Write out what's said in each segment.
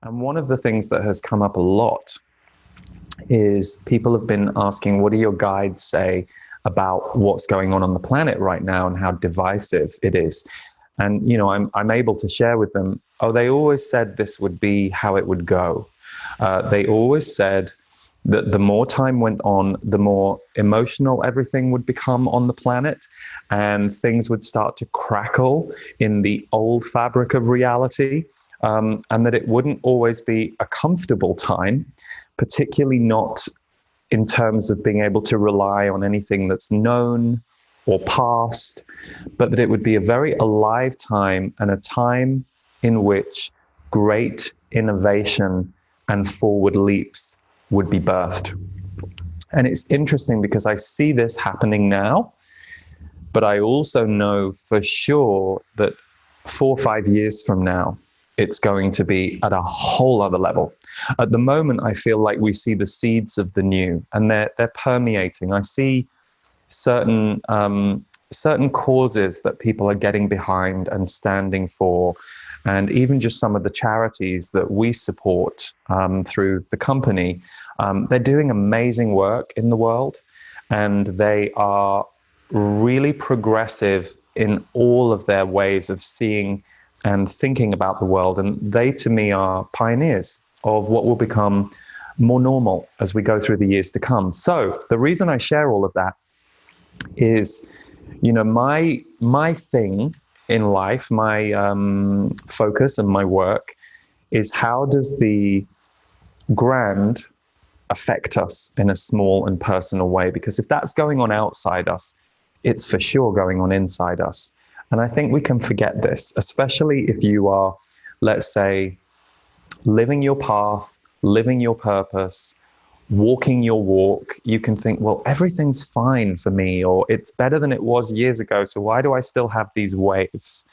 And one of the things that has come up a lot is people have been asking, what do your guides say about what's going on the planet right now and how divisive it is? And, I'm able to share with them, they always said this would be how it would go. They always said that the more time went on, the more emotional everything would become on the planet, and things would start to crackle in the old fabric of reality, and that it wouldn't always be a comfortable time, particularly not in terms of being able to rely on anything that's known or past, but that it would be a very alive time, and a time in which great innovation and forward leaps would be birthed. And it's interesting because I see this happening now, but I also know for sure that 4 or 5 years from now, it's going to be at a whole other level. At the moment, I feel like we see the seeds of the new, and they're permeating. I see certain causes that people are getting behind and standing for, and even just some of the charities that we support through the company. They're doing amazing work in the world, and they are really progressive in all of their ways of seeing and thinking about the world. And they, to me, are pioneers of what will become more normal as we go through the years to come. So the reason I share all of that is, my thing in life, my focus and my work is, how does the grand affect us in a small and personal way? Because if that's going on outside us, it's for sure going on inside us. And I think we can forget this, especially if you are, let's say, living your path, living your purpose, walking your walk. You can think, well, everything's fine for me, or it's better than it was years ago, so why do I still have these waves?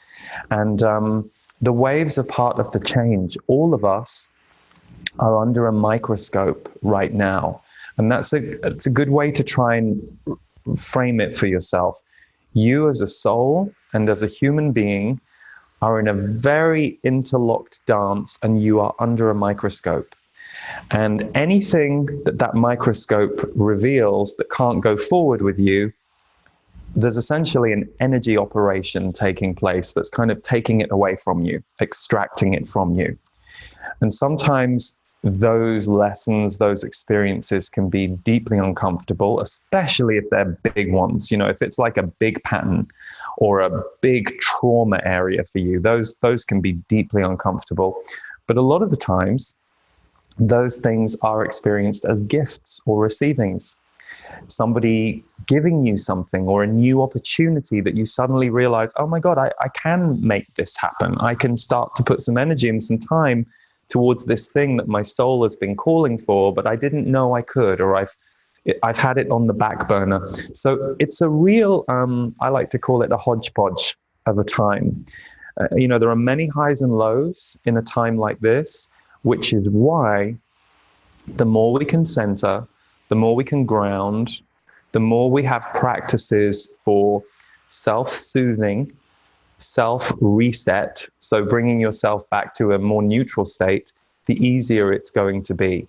And the waves are part of the change. All of us are under a microscope right now. And it's a good way to try and frame it for yourself. You as a soul and as a human being are in a very interlocked dance, and you are under a microscope. And anything that microscope reveals that can't go forward with you, there's essentially an energy operation taking place that's kind of taking it away from you, extracting it from you. And sometimes those lessons, those experiences can be deeply uncomfortable, especially if they're big ones. If it's like a big pattern or a big trauma area for you, those can be deeply uncomfortable. But a lot of the times, those things are experienced as gifts or receivings. Somebody giving you something, or a new opportunity that you suddenly realize, oh my God, I can make this happen. I can start to put some energy and some time towards this thing that my soul has been calling for, but I didn't know I could, or I've had it on the back burner. So it's a real, I like to call it a hodgepodge of a time. There are many highs and lows in a time like this, which is why the more we can center, the more we can ground, the more we have practices for self-soothing, self-reset, so bringing yourself back to a more neutral state, the easier it's going to be.